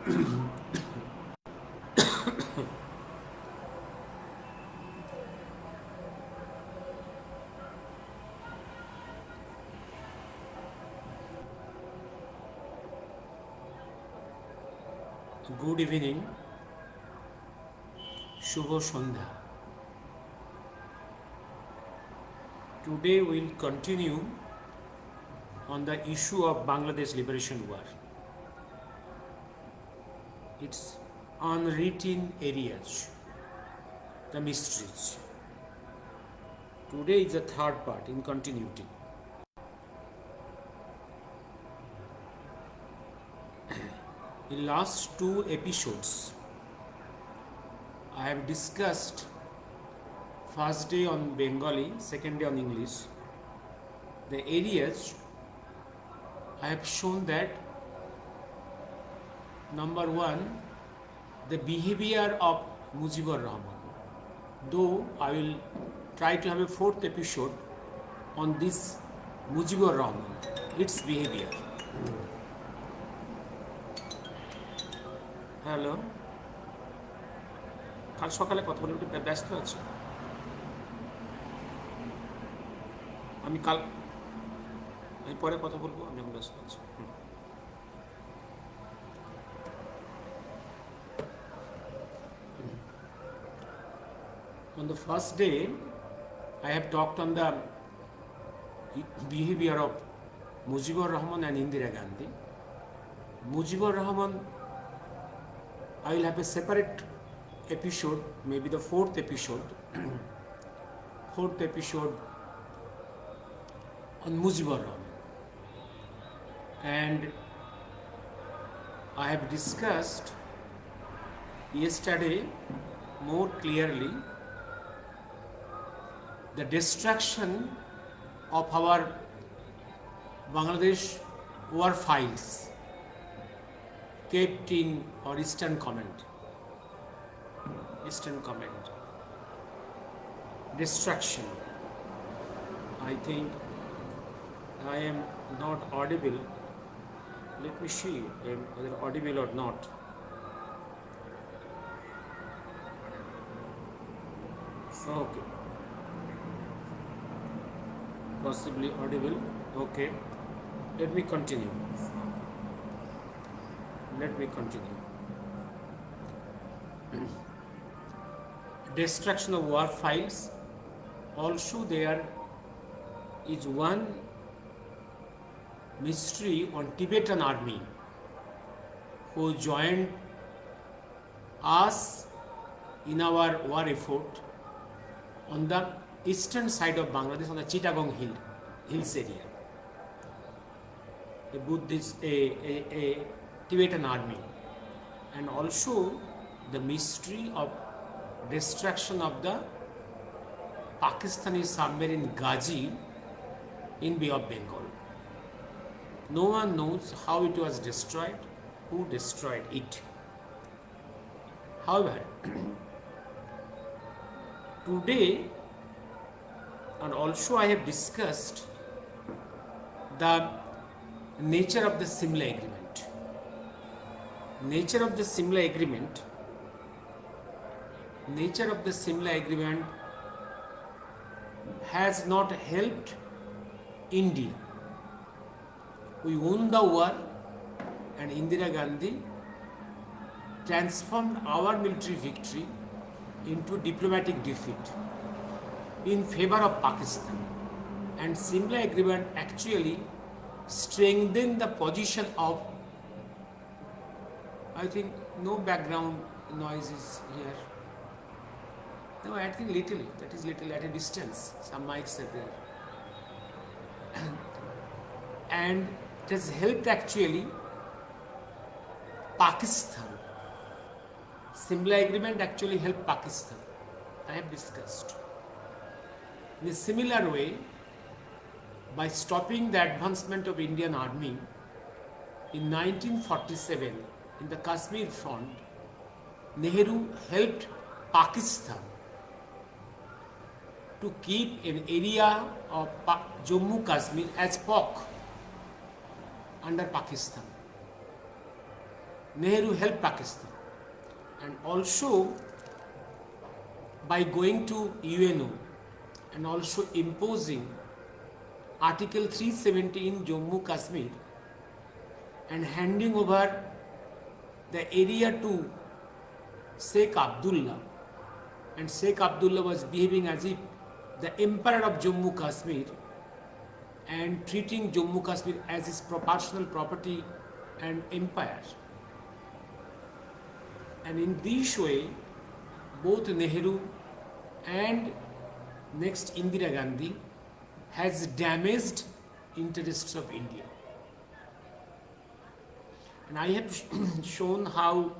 Good evening, Shubho Sandhya. Today we'll continue on the issue of Bangladesh Liberation War. Its unwritten areas, the mysteries. Today is the third part in continuity. In last two episodes, I have discussed first day on Bengali, second day on English. The areas I have shown that number one, the behavior of Mujibur Rahman. Though I will try to have a fourth episode on this Mujibur Rahman, its behavior. Hello, কাল সকালে কথা বলে একটু ব্যস্ত আছি। আমি পরে কথা বলবো, আমি এখন ব্যস্ত আছি। On the first day, I have talked on the behavior of Mujibur Rahman and Indira Gandhi. Mujibur Rahman, I will have a separate episode, maybe the fourth episode on Mujibur Rahman. And I have discussed yesterday more clearly the destruction of our Bangladesh war files kept in our Eastern Command. Destruction. I think I am not audible. Let me see whether audible or not. Okay. Possibly audible. Okay. Let me continue. Destruction of war files. Also there is one mystery on Tibetan army who joined us in our war effort on the eastern side of Bangladesh, on the Chittagong hills area. A Buddhist, a Tibetan army, and also the mystery of destruction of the Pakistani submarine Ghazi in Bay of Bengal. No one knows how it was destroyed, who destroyed it. However, today, and also I have discussed the nature of the Simla Agreement. Nature of the Simla Agreement has not helped India. We won the war, and Indira Gandhi transformed our military victory into diplomatic defeat in favor of Pakistan. And Simla Agreement actually strengthened the position of, I think no background noise is here. No, I think little, that is little at a distance. Some mics are there. And it has helped actually Pakistan. Simla Agreement actually helped Pakistan. I have discussed. In a similar way, by stopping the advancement of Indian army in 1947 in the Kashmir front, Nehru helped Pakistan to keep an area of Jammu Kashmir as POC under Pakistan. Nehru helped Pakistan, and also by going to UNO and also imposing Article 370 in Jammu Kashmir and handing over the area to Sheikh Abdullah, and Sheikh Abdullah was behaving as if the emperor of Jammu Kashmir and treating Jammu Kashmir as his personal property and empire. And in this way, both Nehru and next Indira Gandhi has damaged interests of India. And I have shown how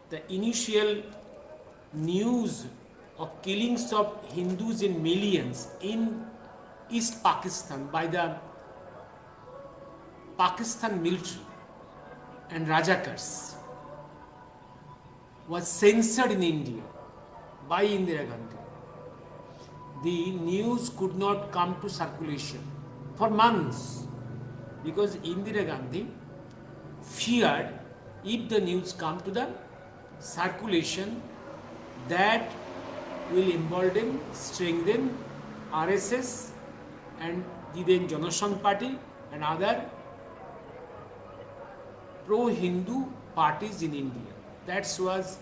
the initial news of killings of Hindus in millions in East Pakistan by the Pakistan military and Rajakars was censored in India by Indira Gandhi. The news could not come to circulation for months because Indira Gandhi feared if the news come to the circulation, that will embolden, strengthen RSS and the then Janasangh Party and other pro-Hindu parties in India. That was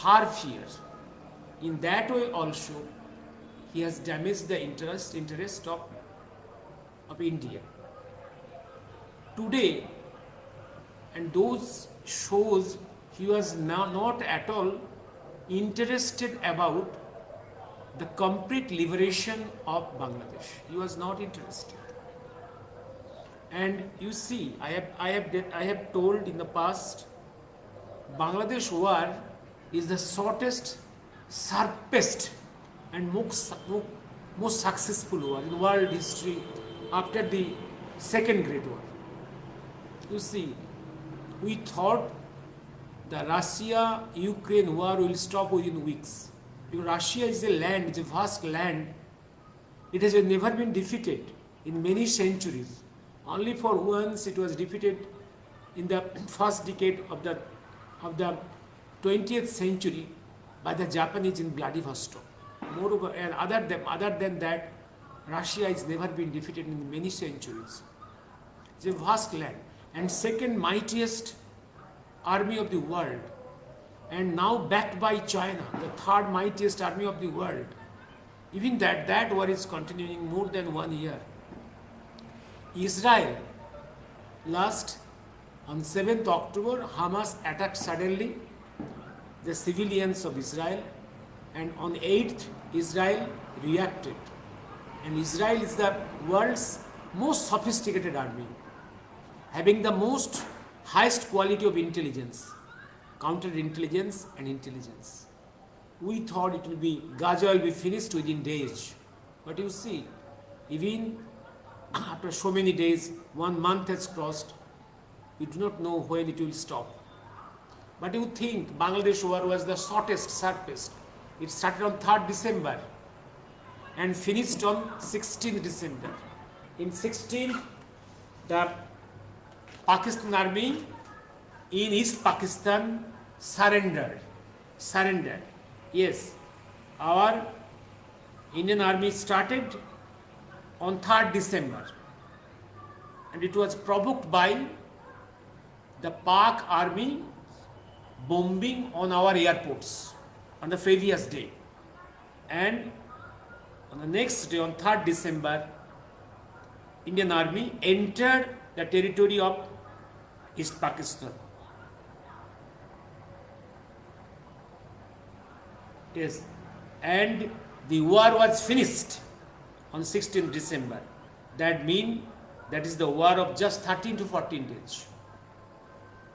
her fear. In that way also, he has damaged the interest of India. Today, and those shows he was not at all interested about the complete liberation of Bangladesh. He was not interested. And you see, I have told in the past, Bangladesh war is the shortest, sharpest, and most successful war in world history after the Second Great War. You see, we thought the Russia-Ukraine war will stop within weeks. Because Russia is a land, it's a vast land. It has never been defeated in many centuries. Only for once it was defeated in the first decade of the 20th century by the Japanese in Vladivostok. Moreover, and other than that, Russia has never been defeated in many centuries. It's a vast land and second mightiest army of the world, and now backed by China, the third mightiest army of the world. Even that war is continuing more than 1 year. Israel, on 7th October, Hamas attacked suddenly the civilians of Israel, and on 8th, Israel reacted. And Israel is the world's most sophisticated army, having the most highest quality of intelligence, counterintelligence and intelligence. We thought it will be, Gaza will be finished within days. But you see, even after so many days, 1 month has crossed, we do not know when it will stop. But you think Bangladesh war was the shortest, sharpest. It started on 3rd December and finished on 16th December. In 16th, the Pakistan army in East Pakistan surrendered. Yes, our Indian army started on 3rd December, and it was provoked by the Pak army bombing on our airports on the previous day. And on the next day, on 3rd December, Indian army entered the territory of East Pakistan. Yes, and the war was finished on 16th December. That means that is the war of just 13 to 14 days.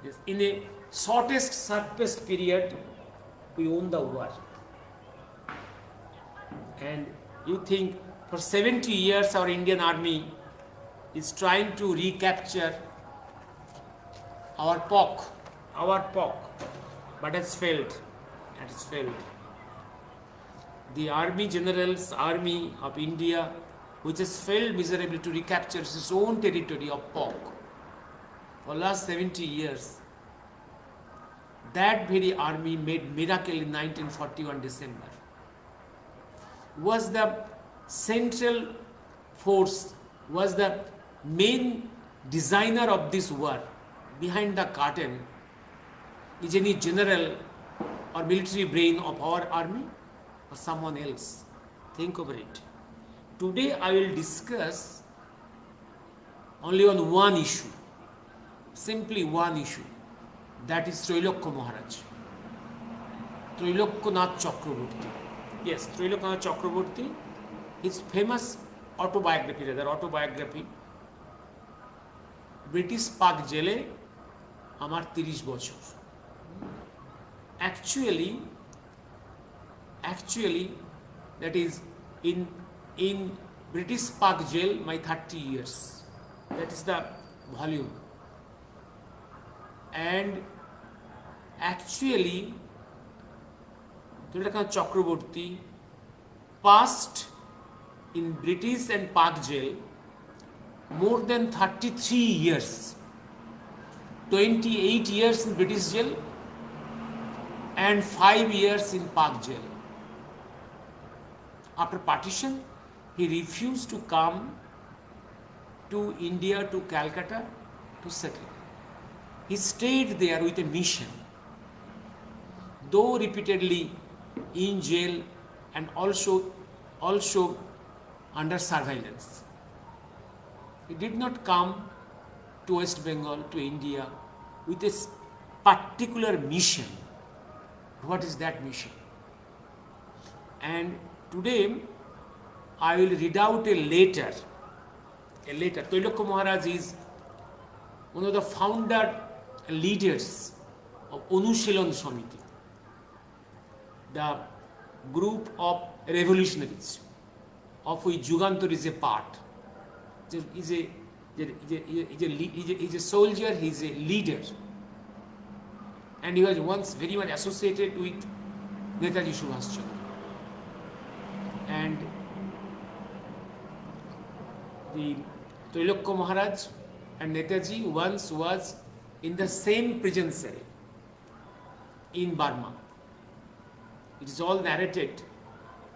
Yes, in a shortest, sharpest period, we won the war. And you think for 70 years our Indian army is trying to recapture our POC, but has failed. It has failed. The army generals, army of India, which has failed miserably to recapture its own territory of POC for last 70 years. that very army made miracle in 1941 December, was the central force, was the main designer of this war. Behind the curtain is any general or military brain of our army or someone else? Think over it. Today I will discuss only on one issue, simply one issue, that is Trailokya Maharaj, Trailokya NATH Chakraborty. Yes, Trailokya NATH Chakraborty, his famous autobiography, British পাক জেলে আমার 30 বছর। Actually, that is in British Park jail my 30 years. That is the volume. And actually, Trailokya Chakraborty passed in British and Park jail more than 33 years. 28 years in British jail and 5 years in Park jail. After partition, he refused to come to India, to Calcutta, to settle. He stayed there with a mission, though repeatedly in jail and also under surveillance. He did not come to West Bengal, to India, with a particular mission. What is that mission? And today I will read out a letter. Trailokya Maharaj is one of the founder leaders of Anushilan Samiti, the group of revolutionaries of which Jugantar is a part. He's a soldier, he's a leader. And he was once very much associated with Netaji Subhash Chandra. And the Trailokya Maharaj and Netaji once was in the same prison cell in Burma. It is all narrated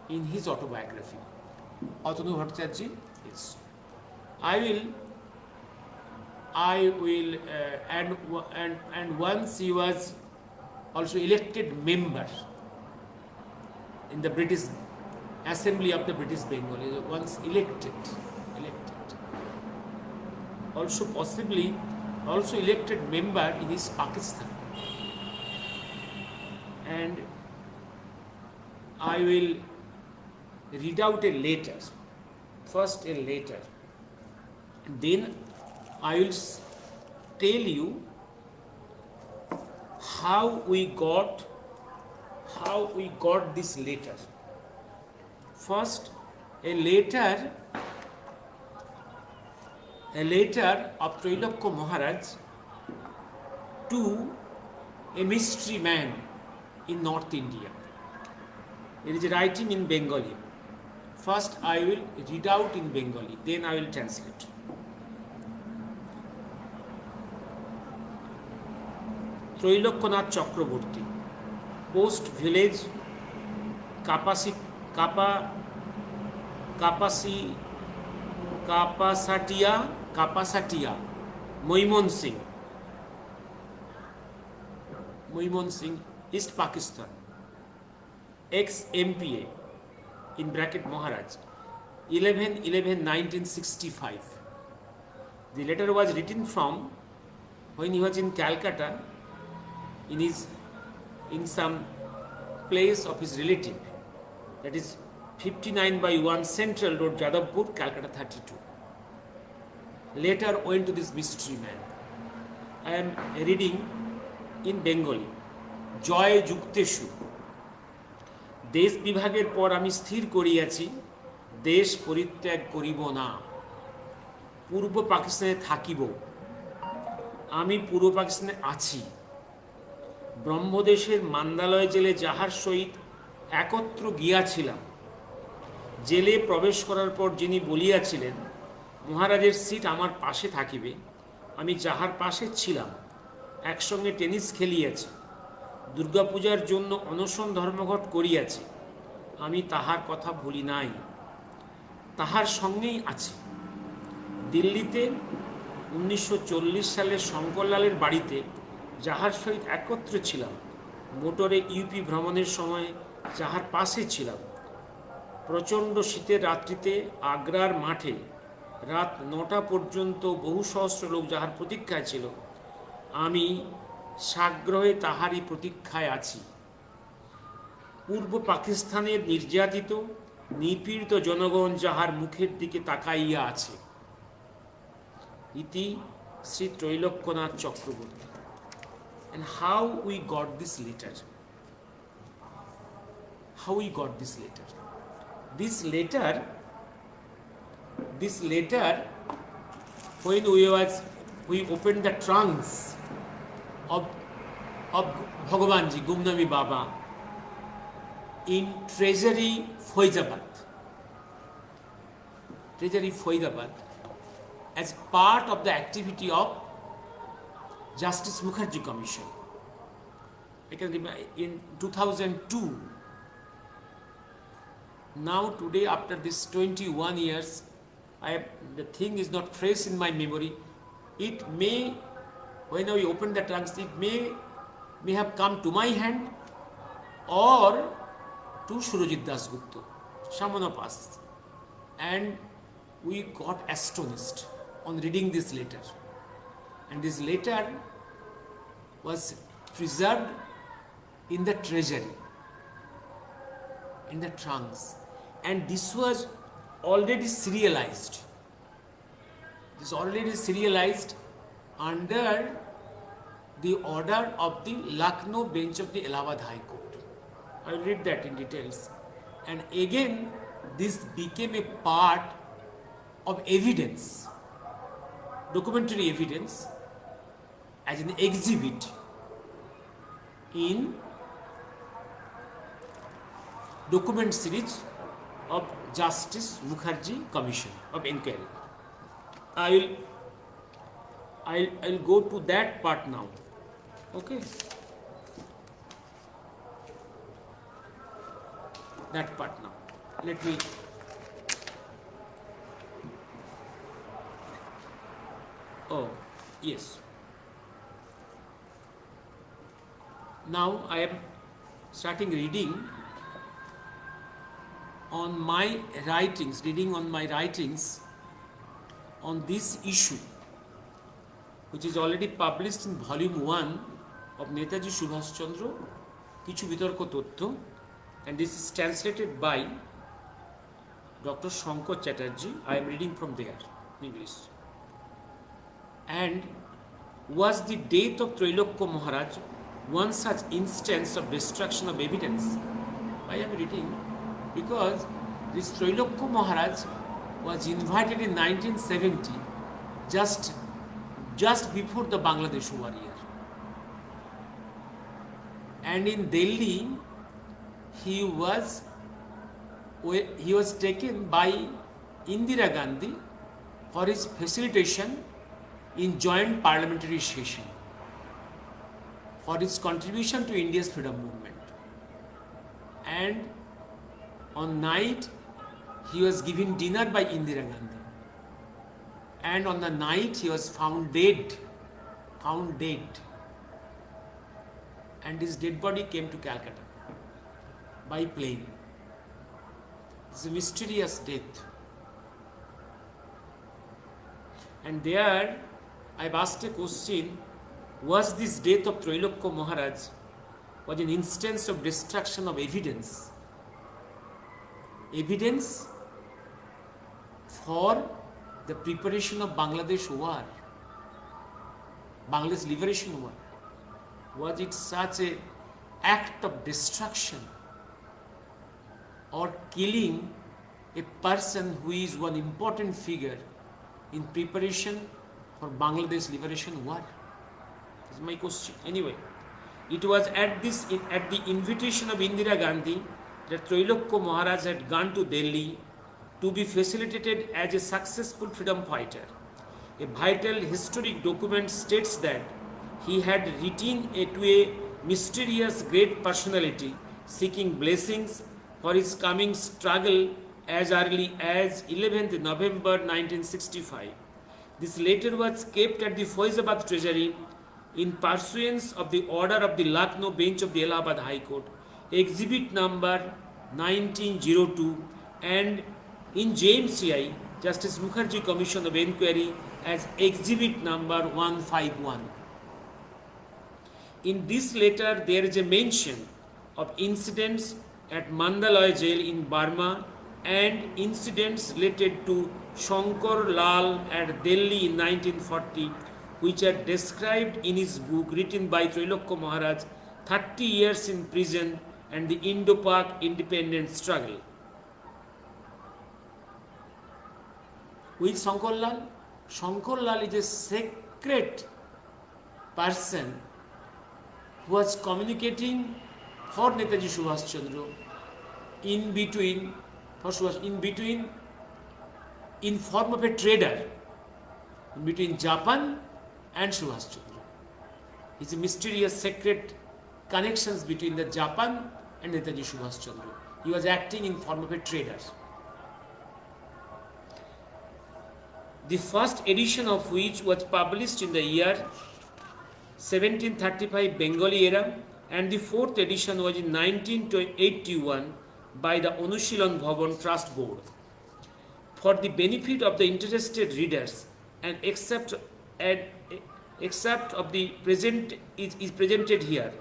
in his autobiography. Atanu Bhattacharya, yes. I will and once he was also elected member in the British Assembly of the British Bengal. He was once elected. Also possibly elected member in his Pakistan. And I will read out a letter. First a letter. Then I will tell you how we got this letter. First, a letter of Trailokya Maharaj to a mystery man in North India. It is writing in Bengali. First, I will read out in Bengali, then I will translate. Trailokya NATH Chakraborty, post village Kapasatia, Moimon Singh, East Pakistan, ex-MPA, in bracket Maharaj, 11/11/1965. The letter was written from when he was in Calcutta, in some place of his relative, that is 59/1 Central Road, Jadavpur, Calcutta 32. Letter went to this mystery man. I am reading in Bengali. জয় যুক্তেষু, দেশ বিভাগের পর আমি স্থির করিয়াছি দেশ পরিত্যাগ করিব না, পূর্ব পাকিস্তানে থাকিব। আমি পূর্ব পাকিস্তানে আছি। ব্রহ্মদেশের মান্দালয় জেলে যাহার সহিত একত্র গিয়াছিলাম, জেলে প্রবেশ করার পর যিনি বলিয়াছিলেন মহারাজের সিট আমার পাশে থাকিবে, আমি যাহার পাশে ছিলাম একসঙ্গে টেনিস খেলিয়াছি, দুর্গাপূজার জন্য অনশন ধর্মঘট করিয়াছি, আমি তাহার কথা ভুলি নাই, তাহার সঙ্গেই আছি। দিল্লিতে 1940 সালে শঙ্করলালের বাড়িতে যাহার সহিত একত্রে ছিলাম, মোটরে ইউপি ভ্রমণের সময় যাহার পাশে ছিলাম, প্রচণ্ড শীতের রাত্রিতে আগ্রার মাঠে রাত 9টা পর্যন্ত বহু সহস্র লোক যাহার প্রতীক্ষায় ছিল, আমি সাগ্রহে তাহারই প্রতীক্ষায় আছি। পূর্ব পাকিস্তানের নির্যাতিত নিপীড়িত জনগণ যাহার মুখের দিকে তাকাইয়া আছে। ইতি Shri Trailokyanath Chakraborty. And how we got this letter? How we got this letter? This letter, when we opened the trunks of Bhagavanji Gumnami Baba in Treasury Faridabad, as part of the activity of Justice Mukherjee Commission. I can remember in 2002. Now today, after this 21 years, the thing is not fresh in my memory. It may, when I open the trunks, it may have come to my hand or to Surojit Das Gupta, someone of us. And we got astonished on reading this letter. And this letter was preserved in the treasury, in the trunks. And this was already serialized. This already serialized under the order of the Lucknow bench of the Allahabad High Court. I will read that in details. And again, this became a part of evidence, documentary evidence, as an exhibit in document series of Justice Mukherjee Commission of Inquiry. I'll go to that part now. Okay. That part now. Let me. Oh, yes. Now I am starting reading on my writings, on this issue, which is already published in volume 1 of Netaji Subhash Chandra, Kichu Bitorko Tottho, and this is translated by Dr. Shankar Chatterjee. I am reading from there in English. And was the death of Trailokya Maharaj one such instance of destruction of evidence? Why I am reading? Because this Trailokya Maharaj was invited in 1970, just before the Bangladesh war year. And in Delhi, he was taken by Indira Gandhi for his facilitation in joint parliamentary session, for his contribution to India's freedom movement. And on night, he was given dinner by Indira Gandhi. And on the night, he was found dead. And his dead body came to Calcutta by plane. It's a mysterious death. And there, I've asked a question, was this death of Trailokya Maharaj was an instance of destruction of evidence? Evidence for the preparation of Bangladesh war, Bangladesh liberation war. Was it such an act of destruction or killing a person who is one important figure in preparation for Bangladesh liberation war? This is my question. Anyway, it was at the invitation of Indira Gandhi that Trailokya Maharaj had gone to Delhi to be facilitated as a successful freedom fighter. A vital historic document states that he had written to a mysterious great personality seeking blessings for his coming struggle as early as 11th November 1965. This letter was kept at the Faizabad Treasury in pursuance of the order of the Lucknow bench of the Allahabad High Court, exhibit number 1902, and in JMCI, Justice Mukherjee Commission of Enquiry, as exhibit number 151. In this letter, there is a mention of incidents at Mandalay jail in Burma and incidents related to Shankar Lal at Delhi in 1940, which are described in his book written by TRAILOKYA Maharaj, 30 Years in Prison and the Indo-Pak Independence Struggle. Who is Shankar Lal? Shankar Lal is a sacred person who was communicating for Netaji Subhash Chandra in between in form of a trader in between Japan and Subhash Chandra. It's a mysterious sacred connections between the Japan and Netaji Subhash Chandra. He was acting in form of a trader. The first edition of which was published in the year 1735 Bengali era, and the fourth edition was in 1981 by the Anushilan Bhavan Trust Board. For the benefit of the interested readers, an excerpt of the present is presented here.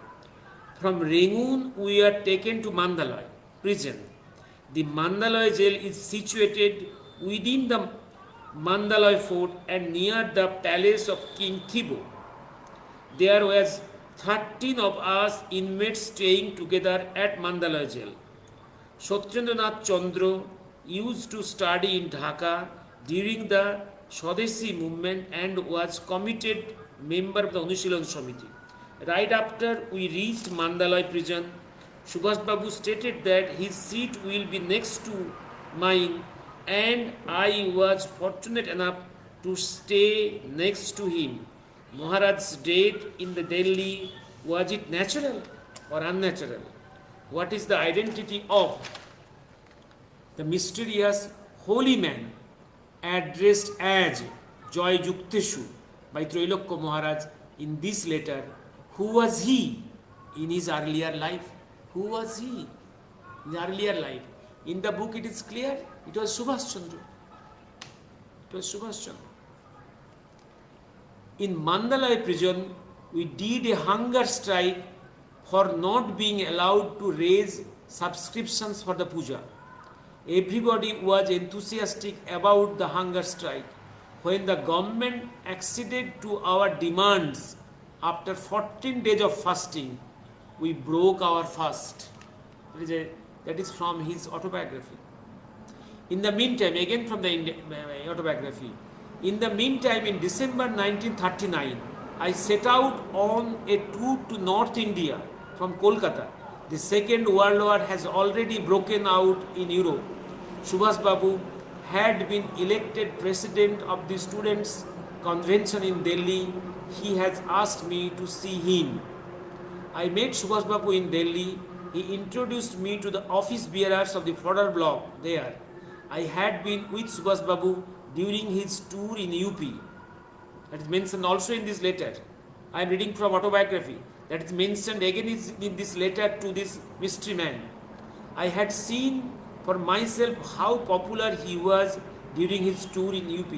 From Rangoon, we are taken to Mandalay prison. The Mandalay jail is situated within the Mandalay fort and near the palace of King Thibaw. There was 13 of us inmates staying together at Mandalay jail. Satyendranath Chandra used to study in Dhaka during the Swadeshi movement and was committed member of the Anushilan Samiti. Right after we reached Mandalay prison, Subhash Babu stated that his seat will be next to mine, and I was fortunate enough to stay next to him. Maharaj's death in the Delhi, was it natural or unnatural? What is the identity of the mysterious holy man addressed as Joy Jukteshu by TRAILOKYA Maharaj in this letter? Who was he in his earlier life? Who was he in earlier life? In the book it is clear, it was Subhash Chandra. It was Subhash Chandra. In Mandalay prison, we did a hunger strike for not being allowed to raise subscriptions for the puja. Everybody was enthusiastic about the hunger strike. When the government acceded to our demands, after 14 days of fasting, we broke our fast. That is from his autobiography. In the meantime, again from the autobiography, in the meantime, in December 1939, I set out on a tour to North India from Kolkata. The Second World War has already broken out in Europe. Subhash Babu had been elected president of the Students' Convention in Delhi. He has asked me to see him. I met Subhash Babu in Delhi. He introduced me to the office bearers of the fodder block there. I had been with Subhash Babu during his tour in UP. That is mentioned also in this letter. I am reading from autobiography. That is mentioned again in this letter to this mystery man. I had seen for myself how popular he was during his tour in UP.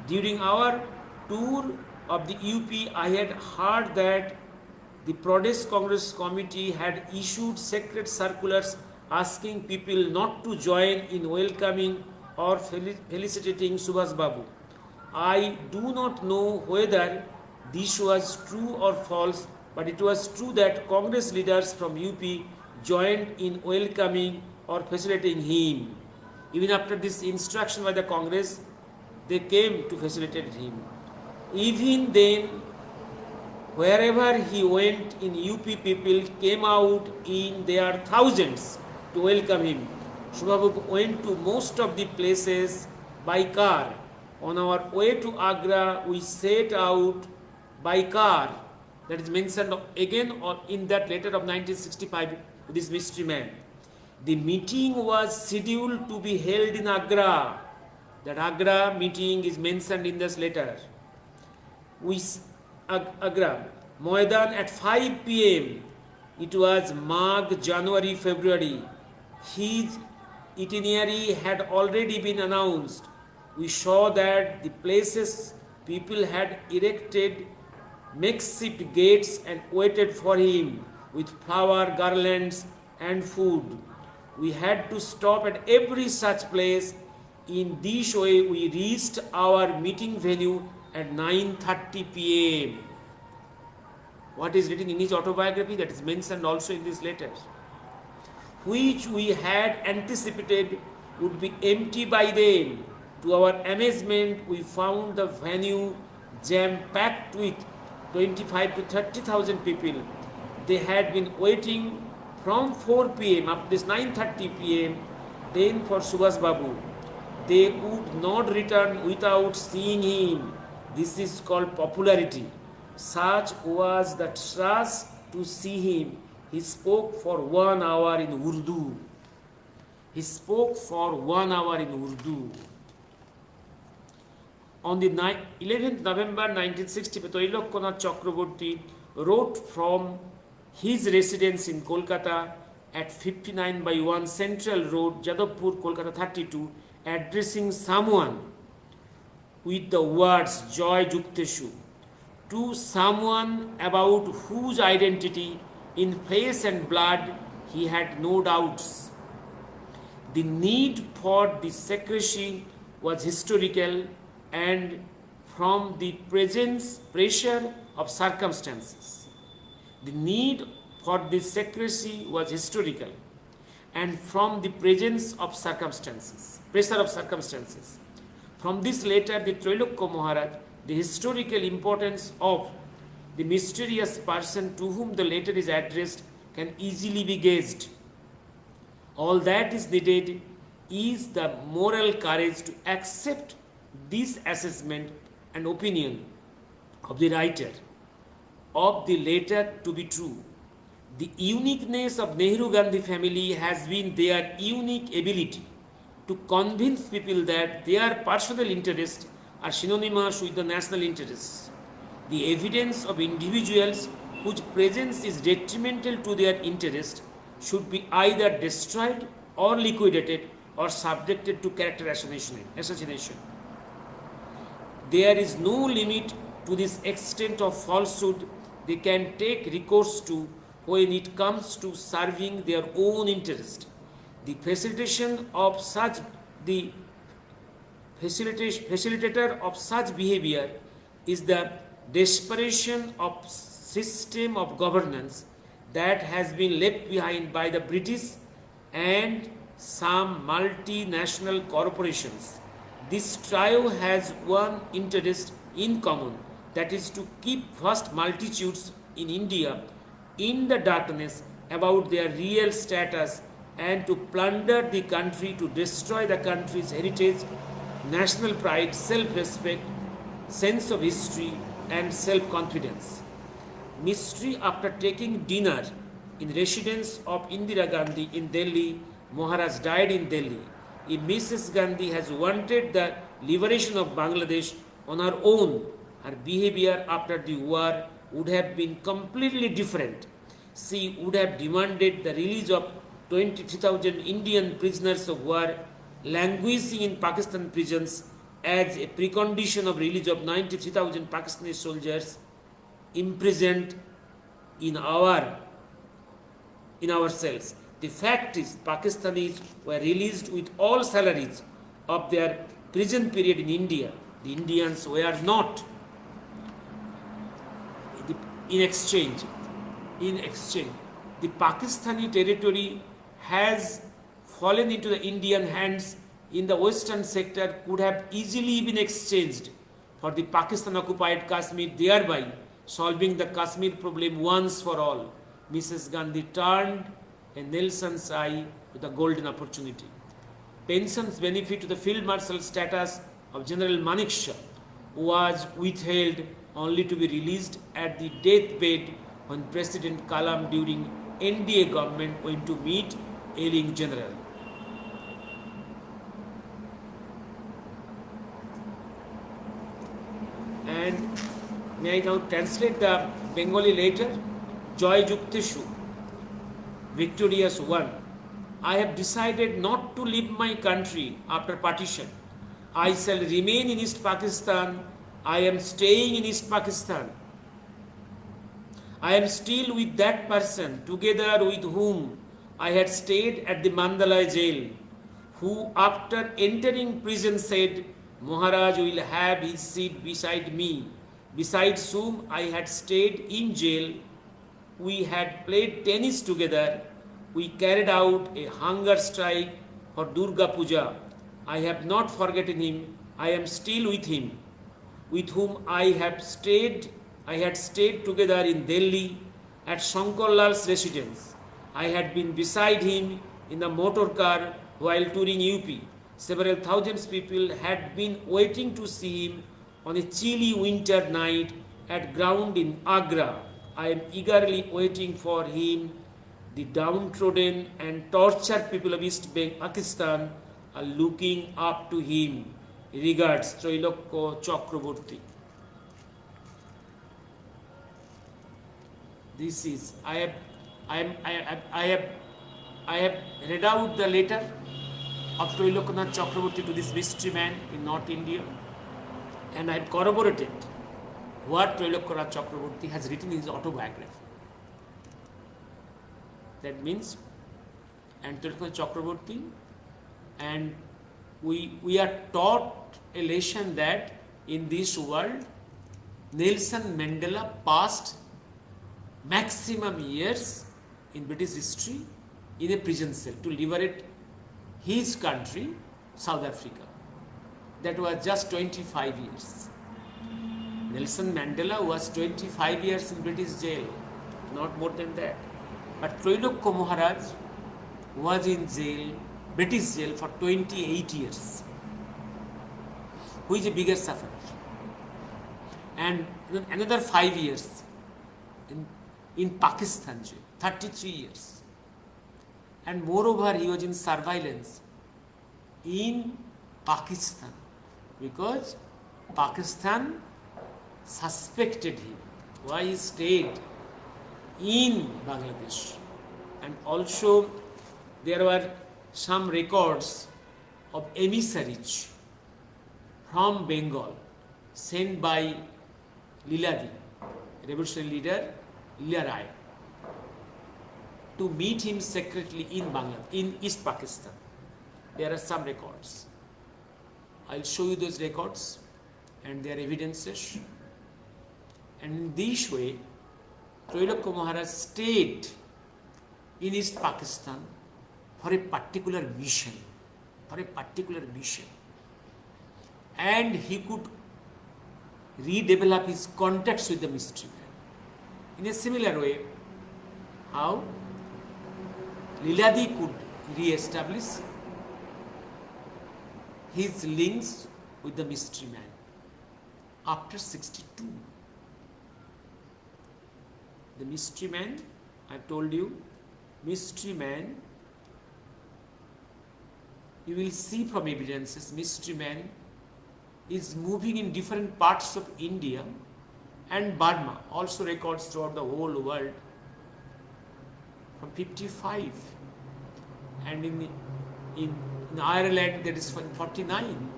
During our tour of the UP, I had heard that the Pradesh Congress Committee had issued secret circulars asking people not to join in welcoming or felicitating Subhash Babu. I do not know whether this was true or false, but it was true that Congress leaders from UP joined in welcoming or facilitating him. Even after this instruction by the Congress, they came to facilitate him. Even then, wherever he went in UP, people came out in their thousands to welcome him. Subhash Babu went to most of the places by car. On our way to Agra, we set out by car that is mentioned again or in that letter of 1965 with this mystery man. The meeting was scheduled to be held in Agra. That Agra meeting is mentioned in this letter. Agra, Moidan at 5 p.m. It was Magh, January, February. His itinerary had already been announced. We saw that the places people had erected makeshift gates and waited for him with flower garlands and food. We had to stop at every such place. In this way, we reached our meeting venue at 9:30 p.m. What is written in his autobiography, that is mentioned also in this letter, which we had anticipated would be empty by then. To our amazement, we found the venue jam-packed with 25 to 30,000 people. They had been waiting from 4 p.m. up to 9:30 p.m. then for Subhas Babu. They would not return without seeing him. This is called popularity. Such was the trust to see him. He spoke for 1 hour in Urdu. He spoke for 1 hour in Urdu. On the 11th November 1960, Trailokya Chakraborty wrote from his residence in Kolkata at 59/1 Central Road, Jadavpur, Kolkata 32, addressing someone with the words Joy Jukteshu, to someone about whose identity in flesh and blood he had no doubts. The need for the secrecy was historical and from the pressure of circumstances. The need for this secrecy was historical and from the pressure of circumstances. From this letter, the Trailokya Maharaj, the historical importance of the mysterious person to whom the letter is addressed can easily be gauged. All that is needed is the moral courage to accept this assessment and opinion of the writer of the letter to be true. The uniqueness of Nehru Gandhi family has been their unique ability to convince people that their personal interests are synonymous with the national interests. The evidence of individuals whose presence is detrimental to their interest should be either destroyed or liquidated or subjected to character assassination. There is no limit to this extent of falsehood they can take recourse to when it comes to serving their own interest. The facilitator of such behavior is the desperation of system of governance that has been left behind by the British and some multinational corporations. This trio has one interest in common, that is to keep vast multitudes in India in the darkness about their real status and to plunder the country, to destroy the country's heritage, national pride, self-respect, sense of history and self-confidence. Mystery, after taking dinner in residence of Indira Gandhi in Delhi, Maharaj died in Delhi. If Mrs. Gandhi has wanted the liberation of Bangladesh on her own, her behavior after the war would have been completely different. She would have demanded the release of 23,000 Indian prisoners of war languishing in Pakistan prisons as a precondition of release of 93,000 Pakistani soldiers imprisoned in our cells. The fact is, Pakistanis were released with all salaries of their prison period in India. The Indians were not. In exchange, the Pakistani territory has fallen into the Indian hands in the western sector, could have easily been exchanged for the Pakistan occupied Kashmir, thereby solving the Kashmir problem once for all. Mrs. Gandhi turned a Nelson's eye to the golden opportunity. Pension's benefit to the Field Marshal status of General Manekshaw was withheld only to be released at the deathbed when President Kalam during NDA government went to meet ailing general. And may I now translate the Bengali letter? Joy Jukteshu, victorious one. I have decided not to leave my country after partition. I shall remain in East Pakistan. I am staying in East Pakistan. I am still with that person together with whom I had stayed at the Mandalay jail, who after entering prison said, Maharaj will have his seat beside me, besides whom I had stayed in jail. We had played tennis together. We carried out a hunger strike for Durga Puja. I have not forgotten him. I am still with him, with whom I had stayed together in Delhi at Shankar Lal's residence. I had been beside him in the motor car while touring UP. Several thousands people had been waiting to see him on a chilly winter night at ground in Agra. I am eagerly waiting for him. The downtrodden and tortured people of East Pakistan are looking up to him. Regards, Trailokya Chakraborty. This is I have read out the letter of Trailokya Chakraborty to this mystery man in North India, and I have corroborated what Trailokya Chakraborty has written in his autobiography. That means, and Trailokya Chakraborty, and we are taught a lesson that in this world, Nelson Mandela passed maximum years in British history in a prison cell to liberate his country, South Africa. That was just 25 years. Nelson Mandela was 25 years in British jail, not more than that. But Trailokya Maharaj was in jail, British jail for 28 years. Who is a bigger sufferer? And another 5 years in Pakistan jail, 33 years. And moreover, he was in surveillance in Pakistan because Pakistan suspected him. Why he stayed in Bangladesh. And also there were some records of emissaries from Bengal sent by Liladi, revolutionary leader Lila Rai, to meet him secretly in Bangladesh, in East Pakistan. There are some records. I'll show you those records and their evidences. And in this way, Trailokya Maharaj stayed in East Pakistan for a particular mission, and he could redevelop his contacts with the mystery man. In a similar way, how Liladi could re-establish his links with the mystery man after 62. The mystery man, I told you, mystery man, you will see from evidences, mystery man is moving in different parts of India and Burma, also records throughout the whole world from 55, and in Ireland that is 49,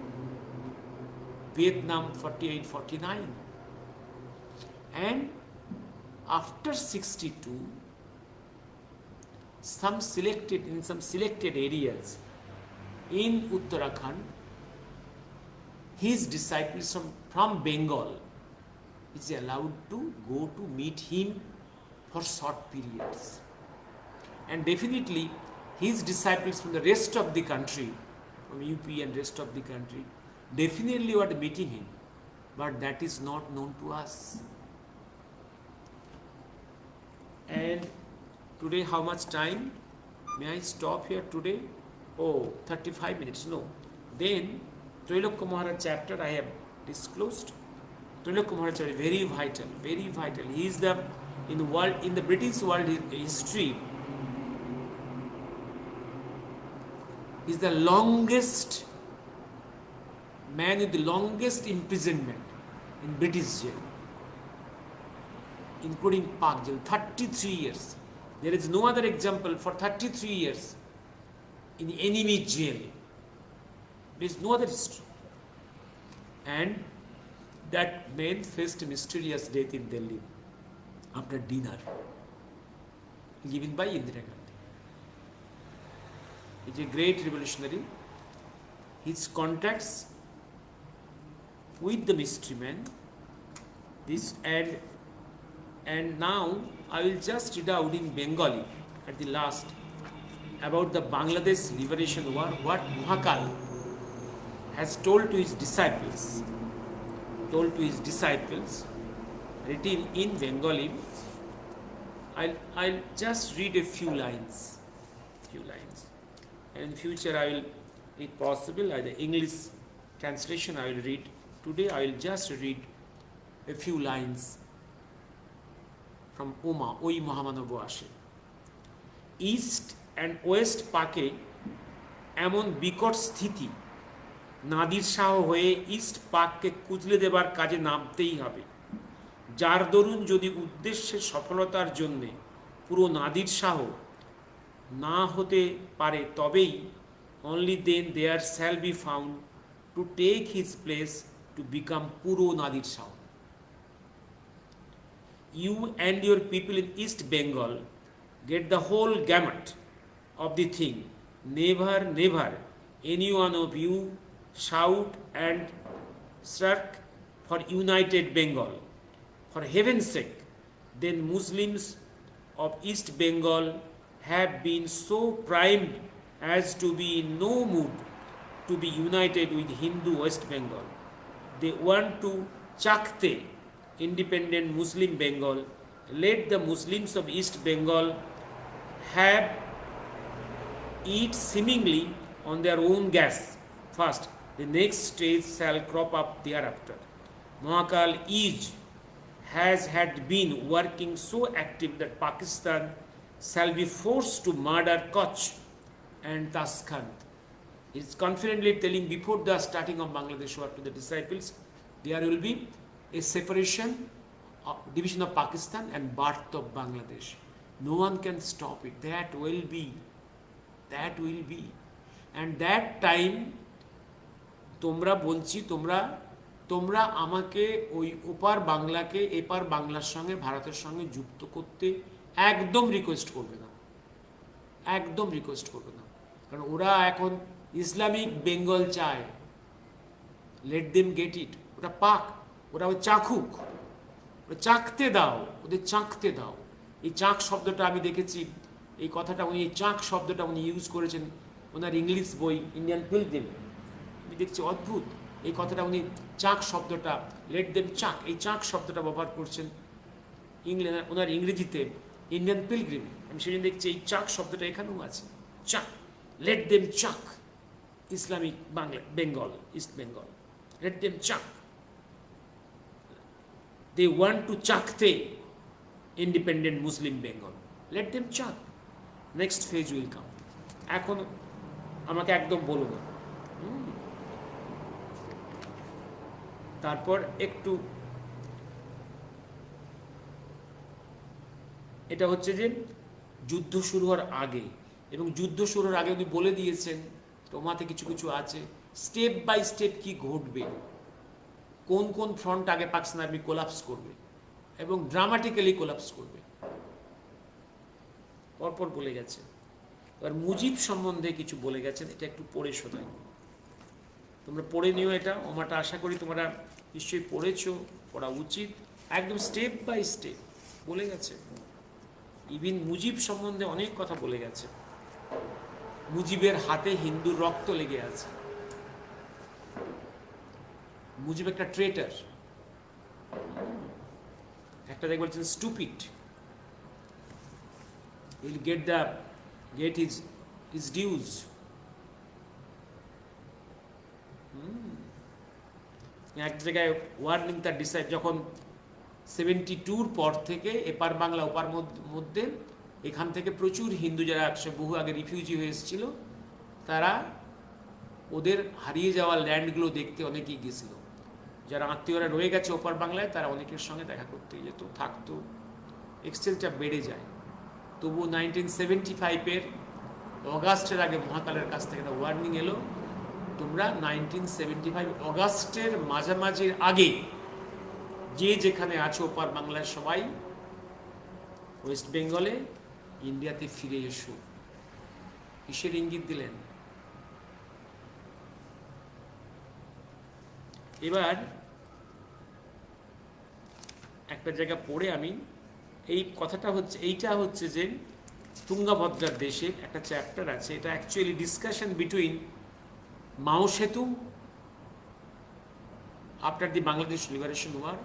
Vietnam 48, 49, and after 62, in some selected areas in Uttarakhand, his disciples from Bengal is allowed to go to meet him for short periods. And definitely his disciples from the rest of the country, from UP and rest of the country, definitely were meeting him, but that is not known to us. And today how much time? May I stop here today? Oh, 35 minutes, no. Then Trailokya Maharaj chapter I have disclosed. Trailokya Maharaj is very vital, very vital. He is the in the British world history. He is the longest man with the longest imprisonment in British jail, including Park jail, 33 years. There is no other example for 33 years in enemy jail. There is no other history. And that man faced a mysterious death in Delhi after dinner, given by Indira Gandhi. He is a great revolutionary. His contacts with the mystery man, this and now I will just read out in Bengali at the last about the Bangladesh Liberation War, what Mahakal has told to his disciples, written in Bengali. I'll just read a few lines. And in future I will, if possible, either English translation I will read. Today I will just read a few lines from Oi Mahamanabo Ashe. East and West পাকে এমন বিকট স্থিতি, নাদির শাহ হয়ে east পাককে কুচলে দেবার কাজে নামতেই হবে, যার দরুন যদি উদ্দেশ্যের সফলতার জন্য পুরো নাদির শাহ না হতে পারে, তবেই only then there shall be found to take his place to become পুরো Nadir Shah. You and your people in East Bengal get the whole gamut of the thing. Never any one of you shout and shirk for united Bengal. For heaven's sake, then Muslims of East Bengal have been so primed as to be in no mood to be united with Hindu West Bengal. They want to Chakte, independent Muslim Bengal. Let the Muslims of East Bengal have it seemingly on their own gas first. The next stage shall crop up thereafter. Mahakal has had been working so active that Pakistan shall be forced to murder Kutch and Taskant. He is confidently telling before the starting of Bangladesh war to the disciples, there will be a separation, division of Pakistan and birth of Bangladesh. No one can stop it. That will be. And that time, তোমরা বলছি, তোমরা আমাকে ওই ওপার বাংলাকে এপার বাংলার সঙ্গে ভারতের সঙ্গে যুক্ত করতে একদম রিকোয়েস্ট করবে না, কারণ ওরা এখন ইসলামিক বেঙ্গল চায়। লেট দেম গেট ইট, ওটা পাক, ওরা চাখুক, চাখতে দাও, ওদের চাখতে দাও। এই চাক শব্দটা আমি দেখেছি, এই কথাটা উনি, এই চাক শব্দটা উনি ইউজ করেছেন ওনার ইংলিশ বই ইন্ডিয়ান পিলগ্রিম। আমি দেখছি অদ্ভুত এই কথাটা উনি, চাক শব্দটা, লেট দেম চাক, এই চাক শব্দটা ব্যবহার করছেন ওনার ইংরেজিতে ইন্ডিয়ান পিলগ্রিম। আমি সেদিন দেখছি এই চাক শব্দটা এখানেও আছে, চাক, লেট দেম চাক Islamic Bangla Bengal, east Bengal, let them চাক। They want to Chakte, independent Muslim Bengal. Let them Chak. Next phase will come. এখন আমাকে একদম বলো না। তারপর একটু এটা হচ্ছে যে যুদ্ধ শুরু হওয়ার আগে, এবং যুদ্ধ শুরুর আগে উনি বলে দিয়েছেন, তোমাতে কিছু কিছু আছে, স্টেপ বাই স্টেপ কি ঘটবে, কোন কোন ফ্রন্ট আগে পাকিস্তান আর্মি কোলাপস করবে এবং ড্রামাটিক্যালি কোলাপস করবে, পরপর বলে গেছে। এবার মুজিব সম্বন্ধে কিছু বলে গেছেন, এটা একটু পড়ে শোনাই, তোমরা পড়ে নিও। এটা ওমাটা আশা করি তোমরা নিশ্চয়ই পড়েছো, পড়া উচিত। একদম স্টেপ বাই স্টেপ বলে গেছে। ইভিন মুজিব সম্বন্ধে অনেক কথা বলে গেছে। মুজিবের হাতে হিন্দুর রক্ত লেগে আছে, মুজিব একটা ট্রেটার, একটা জায়গায় বলছেন stupid, he'll get his dues. এক জায়গায় ওয়ার্নিং তার ডিসাইড, যখন 72 পর থেকে এপার বাংলা ওপার মধ্যে এখান থেকে প্রচুর হিন্দু যারা বহু আগে রিফিউজি হয়ে এসেছিল, তারা ওদের হারিয়ে যাওয়া ল্যান্ডগুলো দেখতে অনেকেই গেছিল। যারা আত্মীয়রা রয়ে গেছে ওপার বাংলায়, তারা অনেকের সঙ্গে দেখা করতে যেত, থাকতো, এক্সচেঞ্জটা বেড়ে যায়। তবু 1975-এর অগাস্টের আগে মহাকালের কাছ থেকে একটা ওয়ার্নিং এলো, তোমরা 1975 অগাস্টের মাঝামাঝির আগে যে যেখানে আছো ওপার বাংলার সবাই ওয়েস্ট বেঙ্গলে ইন্ডিয়াতে ফিরে এসো। কিসের ইঙ্গিত দিলেন? এবার একটা জায়গা পড়ে আমি এই কথাটা হচ্ছে, এইটা হচ্ছে যে তুঙ্গাভদ্রার দেশে একটা চ্যাপ্টার আছে, এটা অ্যাকচুয়ালি ডিসকাশন বিটুইন মাও সেতু after the Bangladesh liberation war,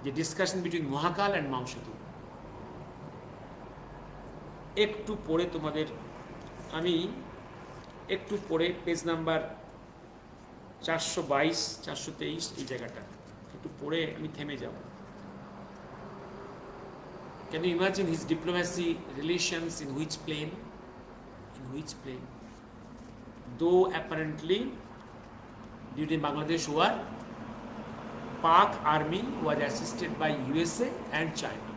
যে discussion between Mahakal and Mao সেতু। একটু পড়ে তোমাদের আমি একটু পড়ে পেজ নাম্বার 422, 423 এই জায়গাটা একটু পড়ে আমি থেমে যাব। Can you imagine his diplomacy relations in which plane? In which plane? Though apparently during Bangladesh war, Pak army was assisted by USA and China.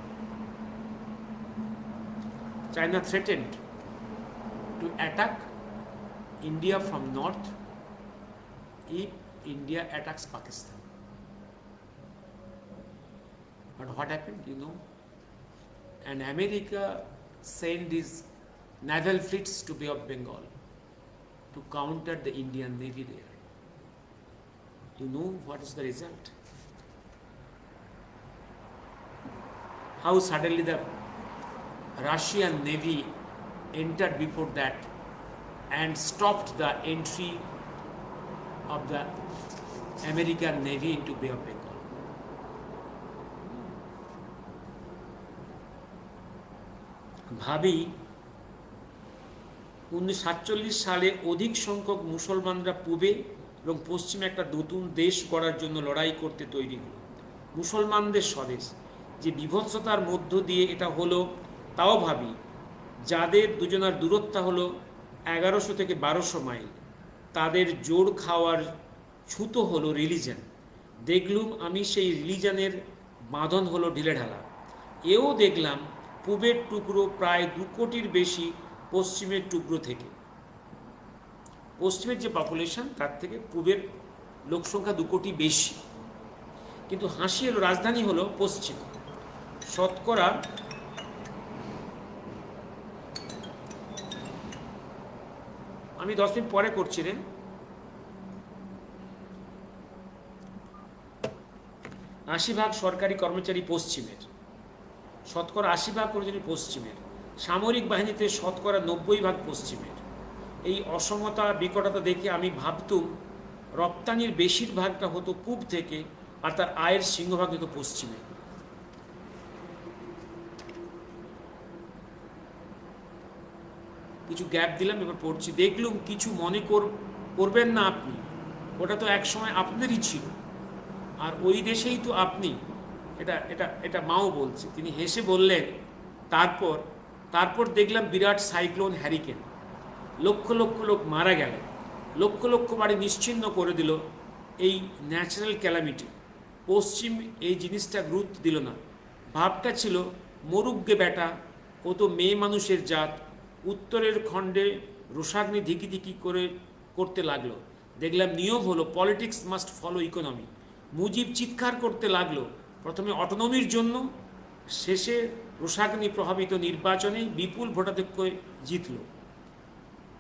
China threatened to attack India from north if India attacks Pakistan. But what happened, you know? And America sent his naval fleets to Bay of Bengal to counter the Indian Navy there. You know what is the result? How suddenly the Russian Navy entered before that and stopped the entry of the American Navy into Bay of Bengal. ভাবি 1947 সালে অধিক সংখ্যক মুসলমানরা পূবে এবং পশ্চিমে একটা নতুন দেশ গড়ার জন্য লড়াই করতে তৈরি হলো। মুসলমানদের স্বদেশ, যে বিভৎসতার মধ্য দিয়ে এটা হলো তাও ভাবি, যাদের দুজনার দূরত্ব হলো 1100 থেকে 1200 মাইল, তাদের জোর খাওয়ার ছুতো হলো রিলিজন। দেখলুম আমি সেই রিলিজনের বাঁধন হলো ঢিলেঢালা। এও দেখলাম পূবের টুকরো প্রায় 2 কোটির বেশি পশ্চিমের টুকরো থেকে। পশ্চিমের যে পপুলেশন তার থেকে পূবের লোকসংখ্যা 2 কোটি বেশি, কিন্তু হাসি হলো রাজধানী হলো পশ্চিম। শতকরা আমি 10 মিনিট পরে করছি রে। 80% সরকারি কর্মচারী পশ্চিমের, শতকরা 80% কর্মচারী পশ্চিমের। সামরিক বাহিনীতে শতকরা 90% পশ্চিমের। এই অসমতা বিকটতা দেখে আমি ভাবতুম রপ্তানির বেশিরভাগটা হতো পূব থেকে, আর তার আয়ের সিংহভাগ হতো পশ্চিমে। কিছু গ্যাপ দিলাম, এবার পড়ছি। দেখলুম কিছু মনে করবেন না আপনি, ওটা তো একসময় আপনাদেরই ছিল, আর ওই দেশেই তো আপনি। এটা এটা এটা মাও বলছে। তিনি হেসে বললেন, তারপর দেখলাম বিরাট সাইক্লোন হ্যারিকেন, লক্ষ লক্ষ লোক মারা গেল, লক্ষ লক্ষ বাড়ি নিশ্চিহ্ন করে দিল। এই ন্যাচারাল ক্যালামিটি পশ্চিম এই জিনিসটা গুরুত্ব দিল না। ভাবটা ছিল মরুগ্গে বেটা, ও তো মেয়ে মানুষের জাত। উত্তরের খণ্ডে রোষাগ্নি ধিকি ধিকি করতে লাগলো। দেখলাম নিয়ম হলো politics must follow economy. Mujib চিৎকার করতে লাগলো, প্রথমে অটোনমির জন্য, শেষে রোষাগ্নি প্রভাবিত নির্বাচনে বিপুল ভোটাধিক্য জিতল।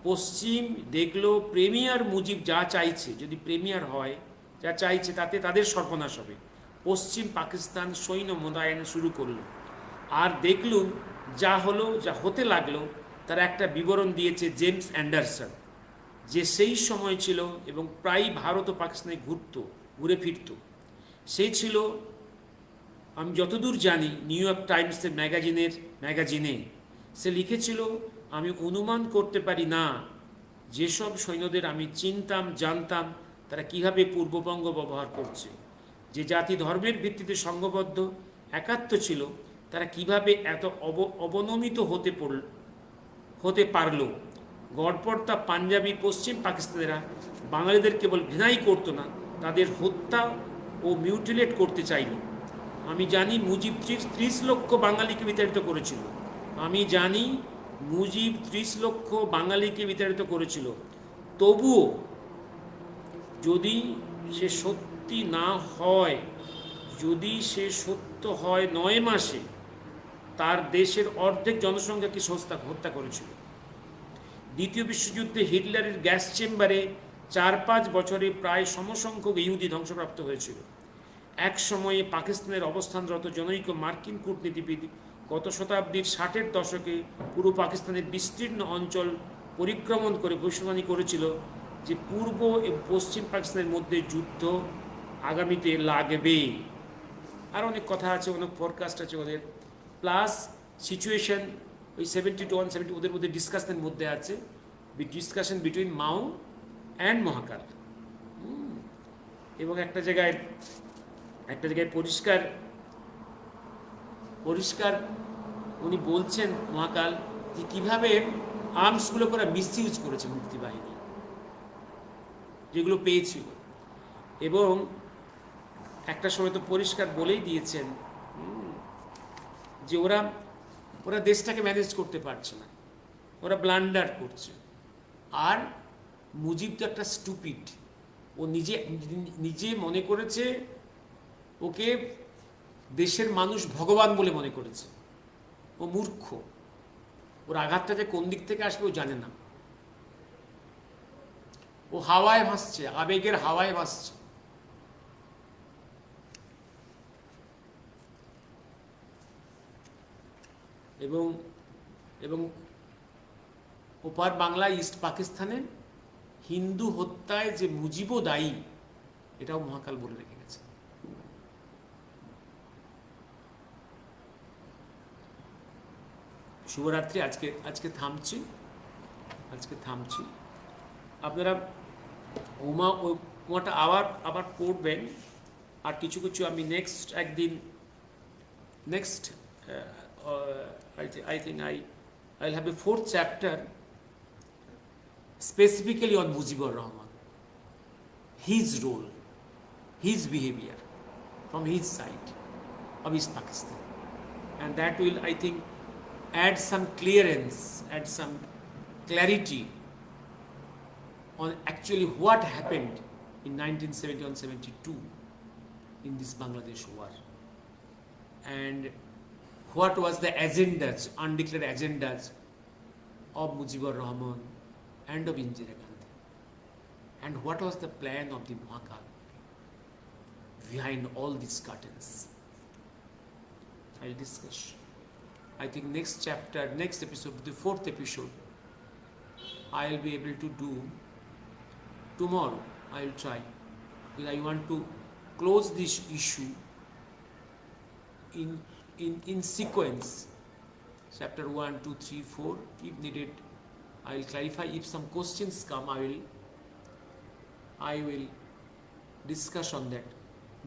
পশ্চিম দেখলো প্রেমিয়ার মুজিব যা চাইছে, যদি প্রেমিয়ার হয় যা চাইছে, তাতে তাদের সর্বনাশ হবে। পশ্চিম পাকিস্তান সৈন্য মোতায়েন শুরু করলো। আর দেখলুম যা হলো, যা হতে লাগলো, তার একটা বিবরণ দিয়েছে জেমস অ্যান্ডারসন, যে সেই সময় ছিল এবং প্রায় ভারত ও পাকিস্তানে ঘুরে ফিরত। সেই ছিল, আমি যতদূর জানি, নিউ ইয়র্ক টাইমসের ম্যাগাজিনে সে লিখেছিল, আমি অনুমান করতে পারি না যেসব সৈন্যদের আমি চিনতাম, জানতাম, তারা কিভাবে পূর্ববঙ্গ ব্যবহার করছে। যে জাতি ধর্মের ভিত্তিতে সংঘবদ্ধ একাত্ম ছিল, তারা কিভাবে এত অবনমিত হতে পারল। গড়পড়তা পাঞ্জাবি পশ্চিম পাকিস্তানিরা বাঙালিদের কেবল ঘৃণাই করতো না, তাদের হত্যা ও মিউটিলেট করতে চাইল। আমি জানি মুজিব 30 লক্ষ বাঙালিকে বিতাড়িত করেছিল। আমি জানি মুজিব 30 লক্ষ বাঙালিকে বিতাড়িত করেছিল। তবুও যদি সে সত্যি না হয়, যদি সে সত্য হয়, 9 মাসে তার দেশের অর্ধেক জনসংখ্যাকে হত্যা করেছিল। দ্বিতীয় বিশ্বযুদ্ধে হিটলারের গ্যাস চেম্বারে 4-5 বছরে প্রায় সমসংখ্যক ইহুদি ধ্বংসপ্রাপ্ত হয়েছিল। এক সময়ে পাকিস্তানের অবস্থানরত জনৈক মার্কিন কূটনীতিবিদ গত শতাব্দীর 60-এর দশকে পুরো পাকিস্তানের বিস্তীর্ণ অঞ্চল পরিক্রমণ করে ভবিষ্যদ্বাণী করেছিল যে পূর্ব এবং পশ্চিম পাকিস্তানের মধ্যে যুদ্ধ আগামীতে লাগবে। আর অনেক কথা আছে, অনেক ফরকাস্ট আছে ওদের, প্লাস সিচুয়েশন ওই 70 to 170 ওদের মধ্যে ডিসকাশনের মধ্যে আছে, ডিসকাশন বিটুইন মাও অ্যান্ড মহাকাল। এবং একটা জায়গায় পরিষ্কার উনি বলছেন মহাকাল যে কীভাবে আর্মসগুলো করে মিসইউজ করেছে মুক্তিবাহিনী, যেগুলো পেয়েছিল। এবং একটা সময় তো পরিষ্কার বলেই দিয়েছেন যে ওরা দেশটাকে ম্যানেজ করতে পারছে না, ওরা ব্লান্ডার করছে। আর মুজিব তো একটা স্টুপিড, ও নিজে মনে করেছে ওকে দেশের মানুষ ভগবান বলে মনে করেছে। ও মূর্খ, ওর আঘাতটা যে কোন দিক থেকে আসবে ও জানে না। ও হাওয়ায় ভাসছে, আবেগের হাওয়ায় ভাসছে। এবং ওপার বাংলা ইস্ট পাকিস্তানে হিন্দু হত্যায় যে মুজিবও দায়ী, এটাও মহাকাল বলে রেখে গেছে। শুভরাত্রি। আজকে থামছি। আপনারা ওমাটা আবার পড়বেন। আর কিছু আমি নেক্সট একদিন I think I'll have a 4th chapter specifically on Mujibur Rahman, his role, his behavior from his side of East Pakistan, and that will, I think, add some clearance, add some clarity on actually what happened in 1971-72 in this Bangladesh war, and what was the agendas, undeclared agendas of Mujibur Rahman and of Indira Gandhi, and what was the plan of the Mahakal behind all these curtains. I'll discuss. I think next episode, the 4th episode, I'll be able to do tomorrow. I'll try, because I want to close this issue in sequence, chapter 1, 2, 3, 4. If needed, I will clarify. If some questions come, I will discuss on that.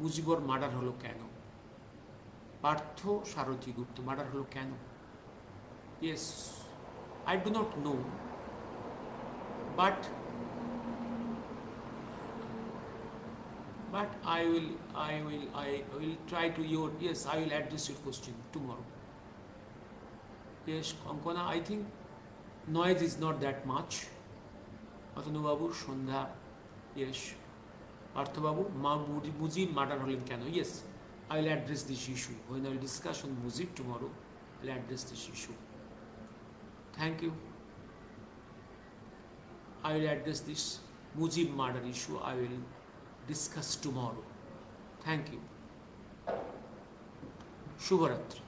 Mujibur murder holo keno, Partho Sarathi Gupta murder holo keno? Yes, I do not know, but I will try to yes, I will address your question tomorrow. Yes, Konkona, I think noise is not that much. Atanu Babu, Shondha, yes, Partho Babu, Mujib murder holen keno? Yes, I will address this issue. When I will discuss on Mujib tomorrow, I will address this issue. Thank you. I will address this Mujib murder issue. I will discuss tomorrow. Thank you. Shubharatri.